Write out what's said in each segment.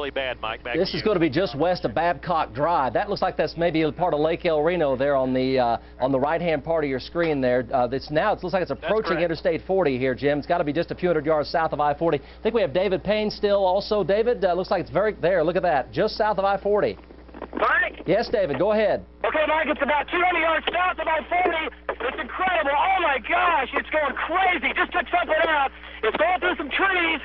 really bad, Mike. Back This is going to be just west of Babcock Drive. That looks like that's maybe a part of Lake El Reno there on the right-hand part of your screen there. It looks like it's approaching Interstate 40 here, Jim. It's got to be just a few hundred yards south of I-40. I think we have David Payne still also. David, looks like it's very there. Look at that, just south of I-40. Mike? Yes, David, go ahead. Okay, Mike, it's about 200 yards south of I-40. It's incredible. Oh, my gosh, it's going crazy. Just took something out. It's going through some trees.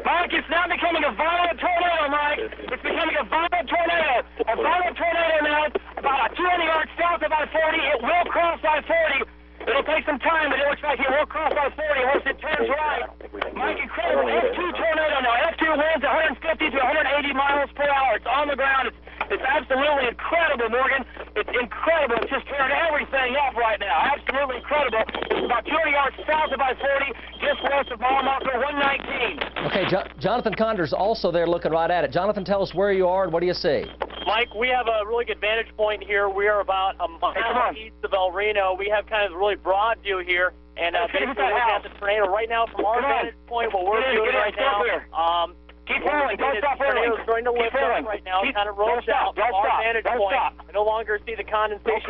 Mike, it's now becoming a violent tornado, Mike. It's becoming a violent tornado. A violent tornado now, about 200 yards south of I-40. It will cross I-40. It'll take some time, but it looks like it will cross I-40 once it turns right. Mike, incredible. F2 tornado now. F2 winds 150 to 180 miles per hour. It's on the ground. It's absolutely incredible, Morgan. It's incredible. It's just tearing everything up right now. Absolutely incredible. It's about 200 yards south of I-40, just west of mile marker 119. Okay, Jonathan Conder's also there looking right at it. Jonathan, tell us where you are and what do you see? Mike, we have a really good vantage point here. We are about a mile east of El Reno. We have kind of a really broad view here. And basically looking at the tornado right now from our vantage point, what we're doing right now. Keep rolling. Don't stop rolling. It's going to lift up right now. It kind of rolls out from our vantage point. I no longer see the condensation.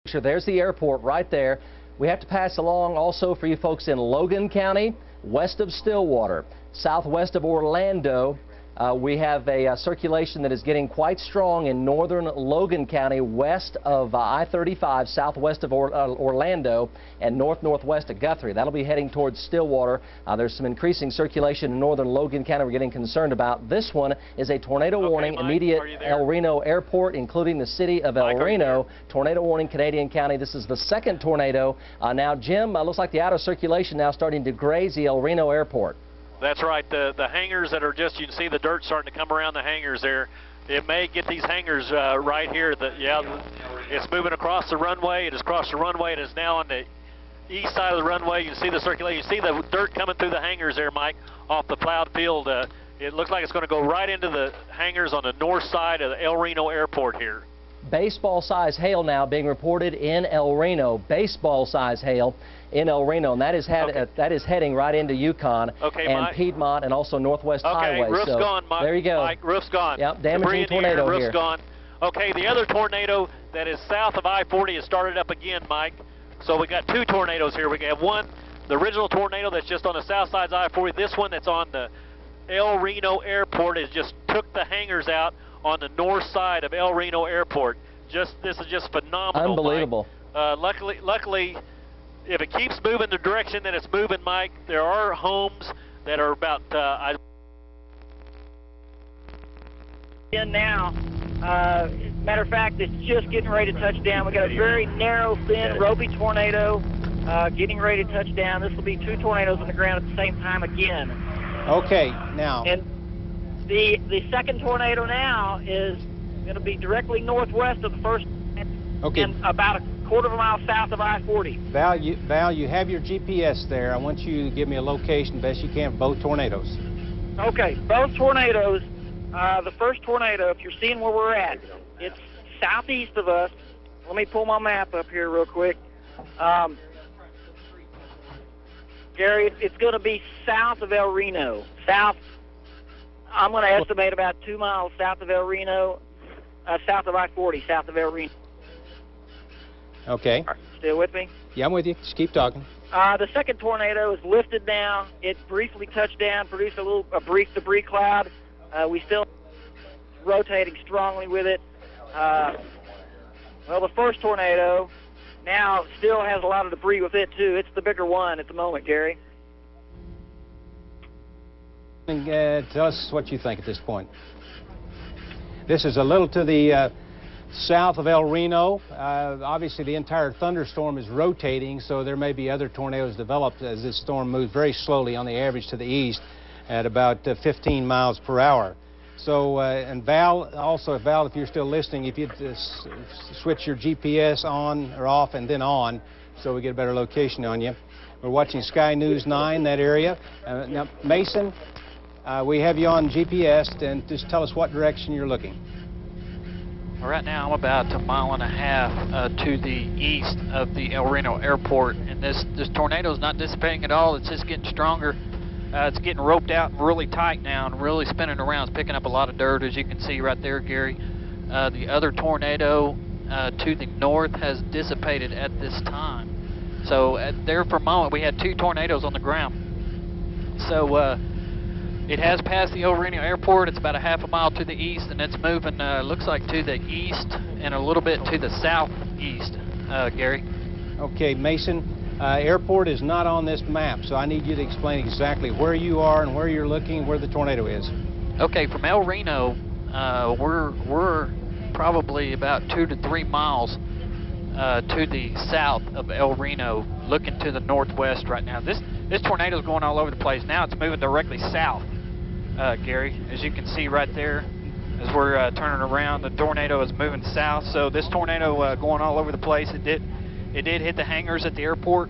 Sure, there's the airport right there. We have to pass along also for you folks in Logan County, west of Stillwater, southwest of Orlando. We have a circulation that is getting quite strong in northern Logan County, west of I-35, southwest of Orlando, and northwest of Guthrie. That'll be heading towards Stillwater. There's some increasing circulation in northern Logan County we're getting concerned about. This one is a tornado warning, Mike, immediate El Reno Airport, including the city of El Reno. Tornado warning, Canadian County. This is the second tornado. Now, Jim, looks like the outer circulation now starting to graze the El Reno Airport. That's right. The hangars that are just, you can see the dirt starting to come around the hangars there. It may get these hangars right here. It's moving across the runway. It has crossed the runway. It is now on the east side of the runway. You can see the circulation. You see the dirt coming through the hangars there, Mike, off the plowed field. It looks like it's going to go right into the hangars on the north side of the El Reno Airport here. Baseball-size hail now being reported in El Reno. Baseball-size hail in El Reno, and that is heading right into Yukon and Mike. Piedmont and also Northwest Highway. Roof's gone, Mike. There you go. Mike, roof's gone. Yep, damaging tornado roof's here. Gone. Okay, the other tornado that is south of I-40 has started up again, Mike. So we got two tornadoes here. We have one, the original tornado that's just on the south side of I-40. This one that's on the El Reno Airport has just took the hangars out on the north side of El Reno Airport. This is just phenomenal. Unbelievable. Mike. Luckily, if it keeps moving the direction that it's moving, Mike, there are homes that are about. Now, matter of fact, it's just getting ready to touch down. We got a very narrow, thin, ropey tornado getting ready to touch down. This will be two tornadoes on the ground at the same time again. Okay, now. And the second tornado now is going to be directly northwest of the first, and about a quarter of a mile south of I-40. Val, you have your GPS there. I want you to give me a location best you can for both tornadoes. Okay, both tornadoes. The first tornado, if you're seeing where we're at, it's southeast of us. Let me pull my map up here real quick. Gary, it's going to be south of El Reno. I'm going to estimate about 2 miles south of El Reno, south of I-40, south of El Reno. Okay. Still with me? Yeah, I'm with you. Just keep talking. The second tornado is lifted now. It briefly touched down, produced a brief debris cloud. We still rotating strongly with it. Well, the first tornado now still has a lot of debris with it, too. It's the bigger one at the moment, Gary. And, tell us what you think at this point. This is a little to the south of El Reno. Obviously, the entire thunderstorm is rotating, so there may be other tornadoes developed as this storm moves very slowly on the average to the east at about 15 miles per hour. So, and Val, if you're still listening, if you'd switch your GPS on or off and then on so we get a better location on you. We're watching Sky News 9, that area. Now, Mason, we have you on GPS, and just tell us what direction you're looking. Right now, I'm about a mile and a half to the east of the El Reno Airport, and this tornado is not dissipating at all. It's just getting stronger. It's getting roped out and really tight now and really spinning around. It's picking up a lot of dirt, as you can see right there, Gary. The other tornado to the north has dissipated at this time. So there for a moment we had 2 tornadoes on the ground. So it has passed the El Reno Airport. It's about a half a mile to the east, and it's moving, looks like to the east and a little bit to the southeast, Gary. Okay, Mason, airport is not on this map, so I need you to explain exactly where you are and where you're looking, where the tornado is. Okay, from El Reno, we're probably about 2 to 3 miles to the south of El Reno, looking to the northwest right now. This tornado is going all over the place. Now it's moving directly south, Gary, as you can see right there. As we're turning around, the tornado is moving south. So this tornado going all over the place. It did hit the hangars at the airport.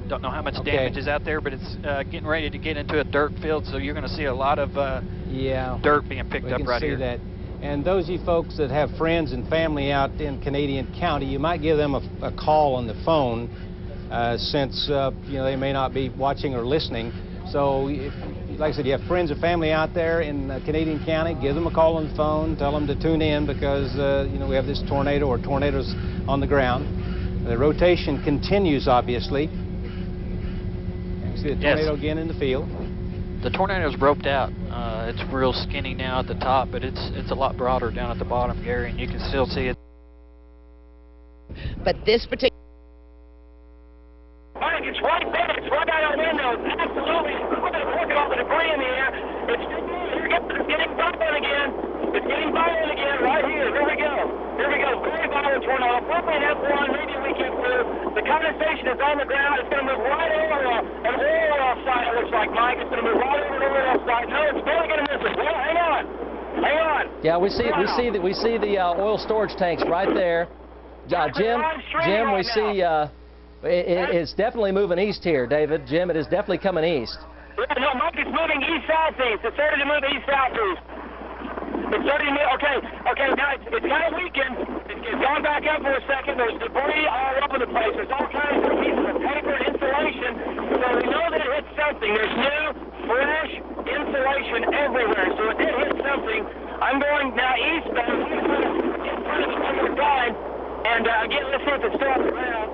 Don't know how much damage is out there, but it's getting ready to get into a dirt field. So you're going to see a lot of dirt being picked up right here. That. And those of you folks that have friends and family out in Canadian County, you might give them a call on the phone, since you know, they may not be watching or listening. So, if, like I said, you have friends or family out there in Canadian County, give them a call on the phone, tell them to tune in because you know, we have this tornado or tornadoes on the ground. The rotation continues, obviously. You see the tornado again in the field. The tornado's roped out. It's real skinny now at the top, but it's a lot broader down at the bottom, Gary, and you can still see it. But this particular... Mike, it's right there. It's right out our windows. Absolutely. Look at all the debris in the air. It's getting violent again. It's getting violent again right here. Here we go. Here we go. Very violent tornado. Probably an F1, maybe a weekend through. The condensation is on the ground. It's going to move right over an oil site, it looks like, Mike. It's going to move right over an oil site. No, it's barely going to miss it. Well, hang on. Hang on. Yeah, we see the oil storage tanks right there. Jim, we see it's definitely moving east here, David. Jim, it is definitely coming east. Yeah, no, Mike, it's moving east-southeast. It started to move east-southeast. It's starting to move, okay, now it's kind of weakened. It's gone back up for a second. There's debris all over the place. There's all kinds of pieces of paper and insulation. So we know that it hit something. There's new, fresh insulation everywhere. So it did hit something. I'm going now eastbound. In front of the other side. And again, let's see if it's still on the ground.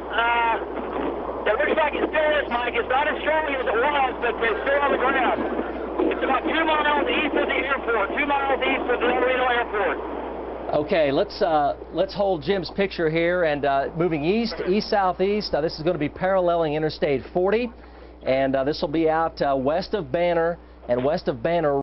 It looks like it still is, Mike. It's not as strong as it was, but it's still on the ground. It's about 2 miles east of the airport, 2 miles east of the Reno Airport. Okay, let's hold Jim's picture here and moving east-southeast. This is going to be paralleling Interstate 40, and this will be out west of Banner and west of Banner.